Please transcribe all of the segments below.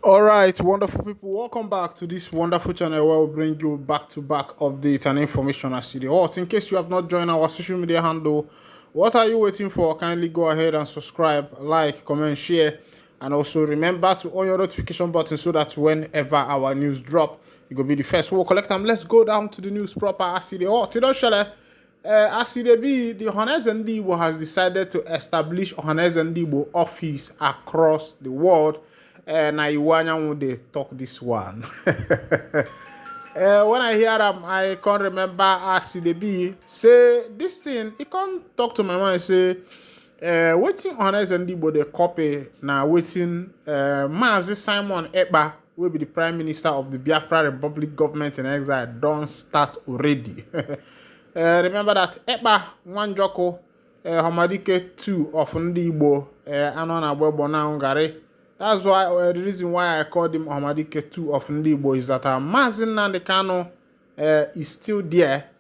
All right, wonderful people, welcome back to this wonderful channel where we bring you back-to-back update and information as you hot. In case you have not joined our social media handle, what are you waiting for? Kindly go ahead and subscribe, like, comment, share, and also remember to on your notification button so that whenever our news drop, you will be the first. We'll collect them. Let's go down to the news proper as you hot. As it be, the Ohaneze Ndigbo has decided to establish Ohaneze Ndigbo office across the world. Na Iwanyanwu they talk this one. When I hear them, I can't remember as it be. Say this thing, it can't talk to my mind. Say, waiting Ohaneze Ndigbo they copy now. Waiting, Mazi Simon Ekpa will be the Prime Minister of the Biafra Republic government in exile. Don't start already. Remember that Ekpa Nwanjoko Homadike 2 of Ndigbo anọ na Agbo na Hungary. That's why the reason why I called him Homadike 2 of Ndigbo is that Mazi Nnamdi Kanu is still there,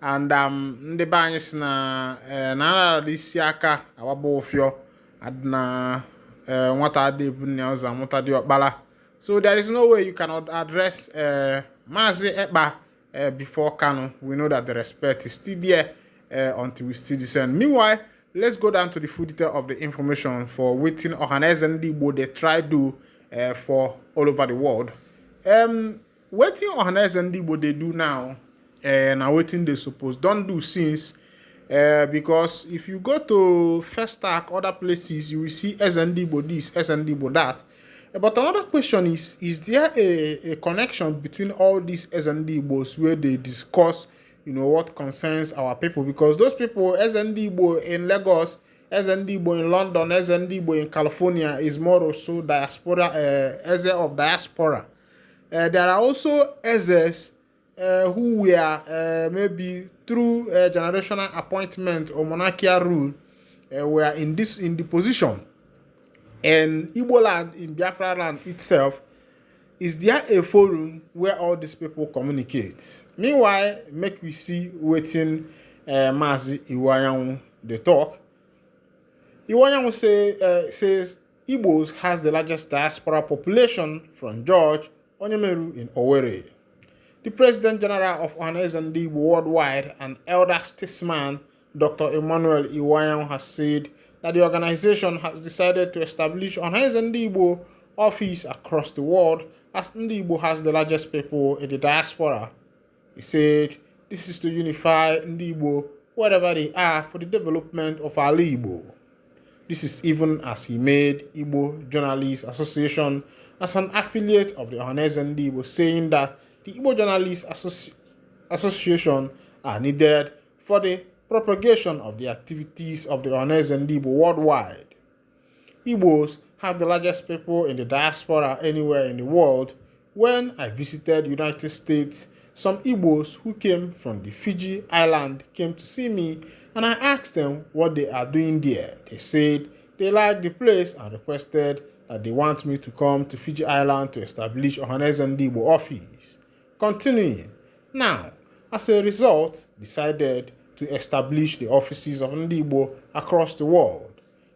and ndị be anyị si na isi aka agbaba ofio adna nwata ade bu nne ọzọ amụta dị ọkpala. So there is no way you cannot address Mazi Ekpa before Kanu. We know that the respect is still there until we still descend. Meanwhile, let's go down to the full detail of the information for waiting Ohaneze Ndigbo they try do for all over the world. Waiting Ohaneze Ndigbo they do now, and waiting they suppose don't do since. Because if you go to First Stack, other places, you will see Ndigbo this, Ndigbo that. But another question is there a connection between all these Ndigbos where they discuss, what concerns our people? Because those people, Ndigbo in Lagos, Ndigbo in London, Ndigbo in California, is more or so diaspora, of diaspora. There are also Ezes who were maybe through generational appointment or monarchical rule were in the position. And Igbo land, in Biafra land itself, is there a forum where all these people communicate? Meanwhile, make we see waiting Mazi Iwanyanwu they talk. Iwanyanwu says Igbos has the largest diaspora population from George Onyemeru in Owerri. The President General of Ohaneze Ndigbo worldwide and elder statesman Dr. Emmanuel Iwanyanwu has said that the organization has decided to establish Ohaneze Ndigbo office across the world as Ndigbo has the largest people in the diaspora. He said this is to unify Ndigbo wherever they are for the development of our Igbo. This is even as he made Igbo Journalists Association as an affiliate of the Ohaneze Ndigbo, saying that the Igbo Journalists Association are needed for the propagation of the activities of the Ohaneze Ndigbo worldwide. Igbos have the largest people in the diaspora anywhere in the world. When I visited United States, some Igbos who came from the Fiji island came to see me, and I asked them what they are doing there. They said they like the place and requested that they want me to come to Fiji island to establish Ohaneze Ndigbo office. Continuing, now, as a result, decided to establish the offices of Ndigbo across the world.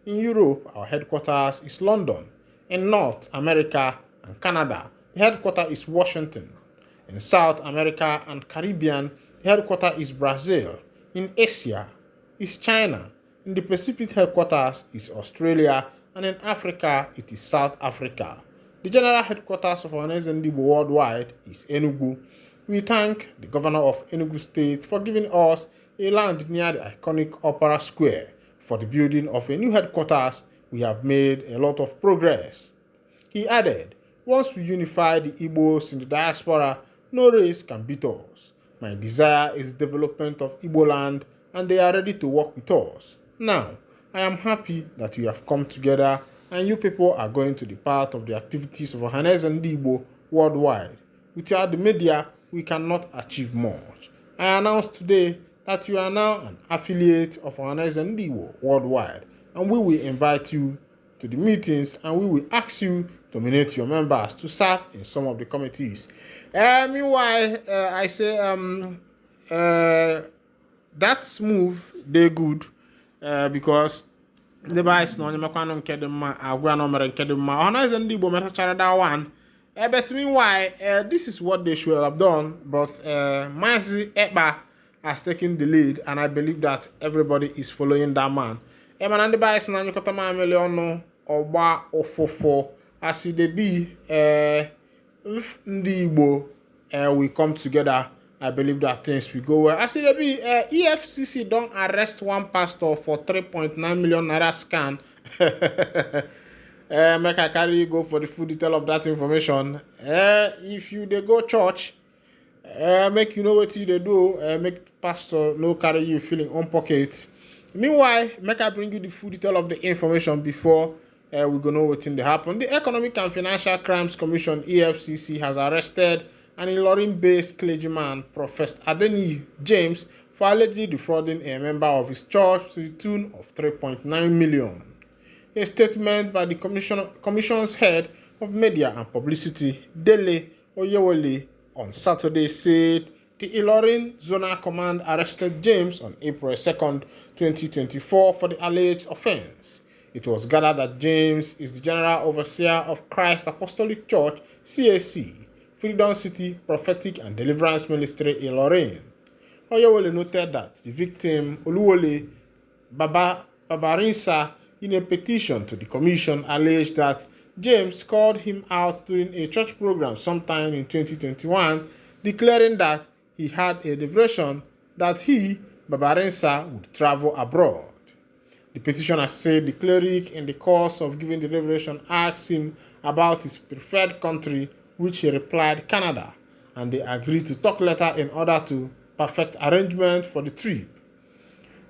In Europe, our headquarters is London. In North America and Canada, the headquarters is Washington. In South America and Caribbean, the headquarters is Brazil. In Asia, is China. In the Pacific headquarters is Australia. And in Africa, it is South Africa. The general headquarters of Ohaneze Ndigbo worldwide is Enugu. We thank the governor of Enugu State for giving us a land near the iconic Opera Square. For the building of a new headquarters, we have made a lot of progress. He added, once we unify the Igbos in the diaspora, no race can beat us. My desire is the development of Igbo land, and they are ready to work with us. Now, I am happy that we have come together and you people are going to be part of the activities of Ohaneze Ndigbo worldwide. Without the media, we cannot achieve much. I announce today that you are now an affiliate of Ohaneze Ndigbo worldwide, and we will invite you to the meetings and we will ask you to nominate your members to serve in some of the committees. Meanwhile, I say that move they good because the bias no nyama kwanom kedema agwa no mere kedema ono is ndi Igbo metachara that one. But meanwhile, this is what they should have done, but Mazi Eba has taken the lead, and I believe that everybody is following that man. Man, and the bias na nyukota ma miliono oba ofofo as they be if ndi Igbo we come together. I believe that things will go well. As they be EFCC don't arrest one pastor for 3.9 million naira scan. Make I carry you go for the full detail of that information. If you they go church, make you know what you they do. Make pastor no carry you feeling on pocket. Meanwhile, make I bring you the full detail of the information before we go know what's in the happen. The Economic and Financial Crimes Commission (EFCC) has arrested an Ilorin-based clergyman, Professor Adeni James, for allegedly defrauding a member of his church to the tune of 3.9 million. A statement by the Commission's head of media and publicity, Dele Oyewole, on Saturday said the Ilorin Zonal Command arrested James on April 2nd, 2024 for the alleged offense. It was gathered that James is the General Overseer of Christ Apostolic Church, CAC, Freedom City Prophetic and Deliverance Ministry Ilorin. Oyewole noted that the victim, Oluwole Babarinsa, in a petition to the commission, alleged that James called him out during a church program sometime in 2021, declaring that he had a revelation that he, Babarinsa, would travel abroad. The petitioner said the cleric, in the course of giving the revelation, asked him about his preferred country, which he replied Canada, and they agreed to talk later in order to perfect arrangement for the trip.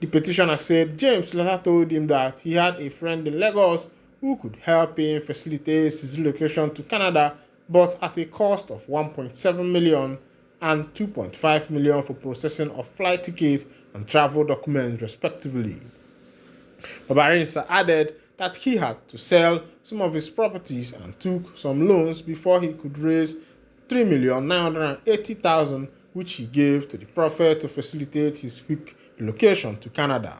The petitioner said James later told him that he had a friend in Lagos who could help him facilitate his relocation to Canada, but at a cost of 1.7 million and 2.5 million for processing of flight tickets and travel documents, respectively. Babarinsa added that he had to sell some of his properties and took some loans before he could raise 3,980,000, which he gave to the prophet to facilitate his quick relocation to Canada.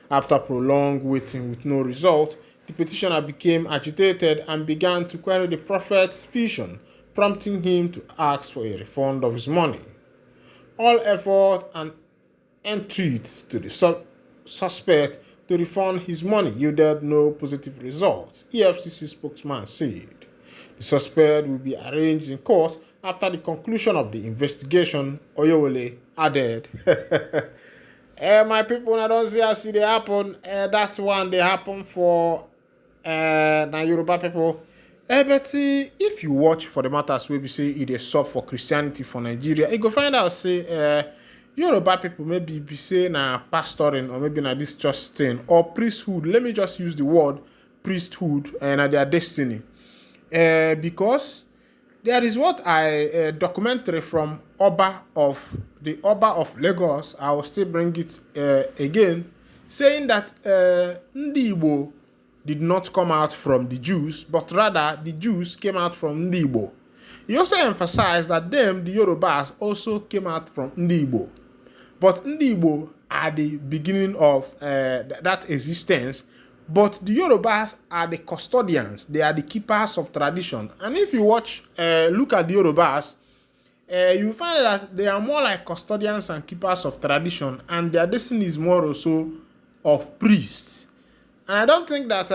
After prolonged waiting with no result, the petitioner became agitated and began to query the prophet's vision, prompting him to ask for a refund of his money. All effort and entreaties to the suspect to refund his money yielded no positive results, EFCC spokesman said. The suspect will be arraigned in court after the conclusion of the investigation, Oyewole added. My people, I don't see how they happen. That one they happen for Yoruba people. But if you watch for the matters where we say it is sub for Christianity for Nigeria, you go find out say Yoruba people maybe be say na pastoring or maybe na this church thing or priesthood. Let me just use the word priesthood and their destiny. Because there is what a documentary from the Oba of Lagos. I will still bring it again, saying that Ndi Igbo did not come out from the Jews, but rather the Jews came out from Ndi Igbo. He also emphasized that the Yorubas, also came out from Ndi Igbo. But Ndi Igbo are the beginning of that existence. But the Yorubas are the custodians. They are the keepers of tradition. And if you look at the Yorubas, you find that they are more like custodians and keepers of tradition, and their destiny is more also of priests. And I don't think that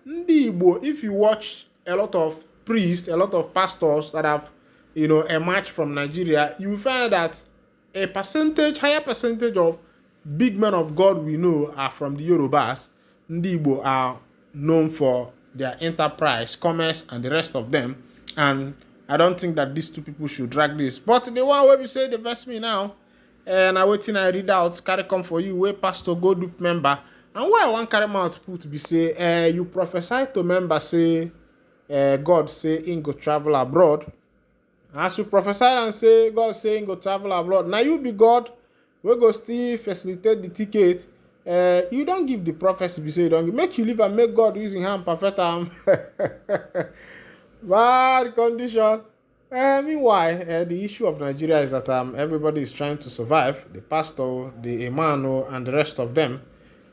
Ndi Igbo, if you watch a lot of priests, a lot of pastors that have, emerged from Nigeria, you will find that a higher percentage of big men of God we know are from the Yorubas. Ndi Igbo are known for their enterprise, commerce, and the rest of them. And I don't think that these two people should drag this. But the one where we say the verse me now, and I waiting I read out, carry come for you, where pastor go do member. And where I want carry out put be say, you prophesy to member say, God say in go travel abroad. As you prophesy and say, God say in go travel abroad. Now you be God, we go still facilitate the ticket. You don't give the prophecy, you say you don't give. Make you live and make God using hand perfect arm. Bad condition. Meanwhile, the issue of Nigeria is that everybody is trying to survive. The pastor, the imam, and the rest of them.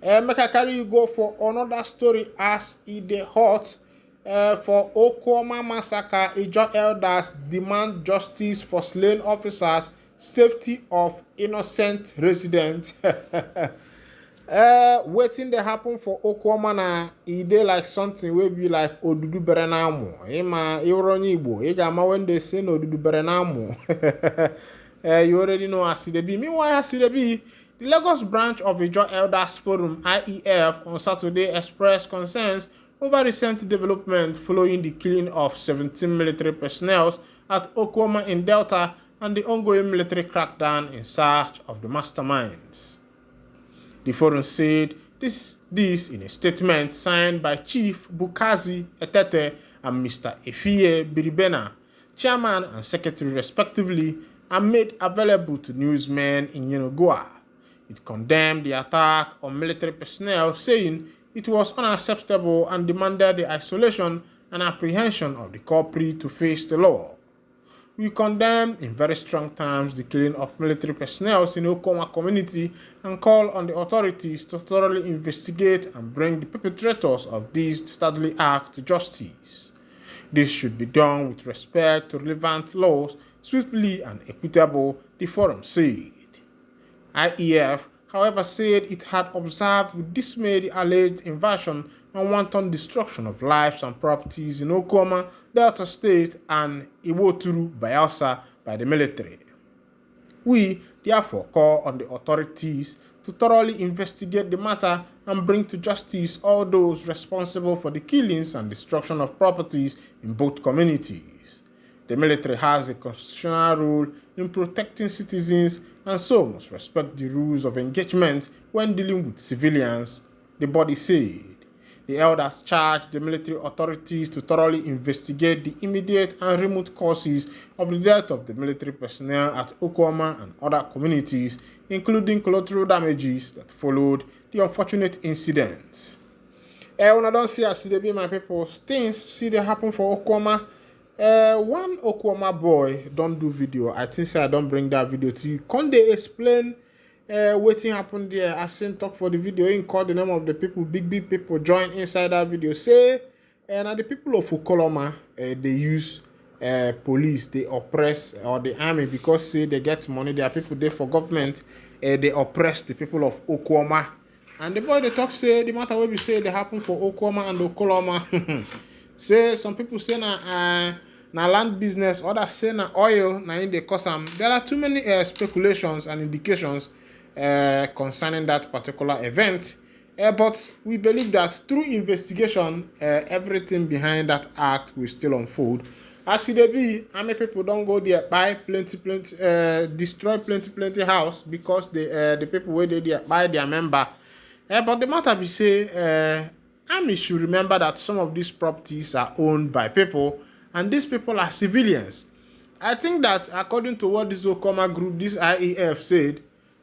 Make I carry you go for another story as dey hot. For Okuama massacre, Ijaw elders demand justice for slain officers, safety of innocent residents. Wetin dey happen for Okuama na dey like something wey be like odudu bere na amụ. Ịma ịwụrụ onye Igbo, ị ga-ama when they say na odudu bere na amụ. You already know as it be. Meanwhile, as it be, the Lagos branch of Ijaw Elders Forum (IEF) on Saturday expressed concerns over recent development following the killing of 17 military personnel at Okuama in Delta and the ongoing military crackdown in search of the masterminds. The forum said this in a statement signed by Chief Bukazi Etete and Mr. Efie Biribena, Chairman and Secretary respectively, and made available to newsmen in Yenagoa. It condemned the attack on military personnel, saying it was unacceptable and demanded the isolation and apprehension of the culprit to face the law. We condemn in very strong terms the killing of military personnel in the Okoma community and call on the authorities to thoroughly investigate and bring the perpetrators of this deadly act to justice. This should be done with respect to relevant laws, swiftly and equitable, the forum said. IEF, however, said it had observed with dismay the alleged invasion and wanton destruction of lives and properties in Okoma, Delta State, and Iwoturu, Bayelsa by the military. We therefore call on the authorities to thoroughly investigate the matter and bring to justice all those responsible for the killings and destruction of properties in both communities. The military has a constitutional role in protecting citizens and so must respect the rules of engagement when dealing with civilians, the body said. The elders charged the military authorities to thoroughly investigate the immediate and remote causes of the death of the military personnel at Okuama and other communities, including collateral damages that followed the unfortunate incidents. When I don't see as they be my people, things see they happen for Okuama. One Okuama boy don't do video. I think I don't bring that video to you. Can they explain wetin happened there? I seen talk for the video. He called the name of the people, big people join inside that video. Say, and the people of Okoloma, they use police, they oppress or the army because say they get money. There are people there for government. They oppress the people of Okuama. And the boy they talk say the matter where we say they happen for Okuama and Okoloma. Say some people say na land business, others say na oil, na in the cause am. There are too many speculations and indications concerning that particular event. But we believe that through investigation, everything behind that act will still unfold. As it be, army people don't go there buy plenty, destroy plenty house because the people where they there buy their member. But the matter be say, army should remember that some of these properties are owned by people, and these people are civilians. I think that according to what this Okoma group, this IEF said,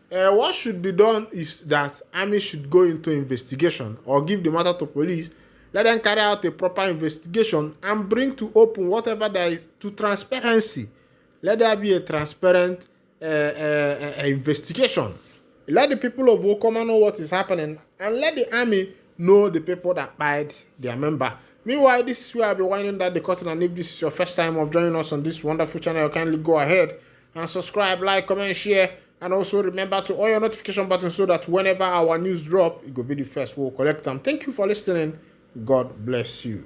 what should be done is that army should go into investigation or give the matter to police, let them carry out a proper investigation and bring to open whatever there is to transparency. Let there be a transparent investigation. Let the people of Okoma know what is happening and let the army know the people that buyed their member. Meanwhile, this is where I'll be winding down the curtain, and if this is your first time of joining us on this wonderful channel, kindly go ahead and subscribe, like, comment, share, and also remember to on your notification button so that whenever our news drop, it will be the first we'll collect them. Thank you for listening. God bless you.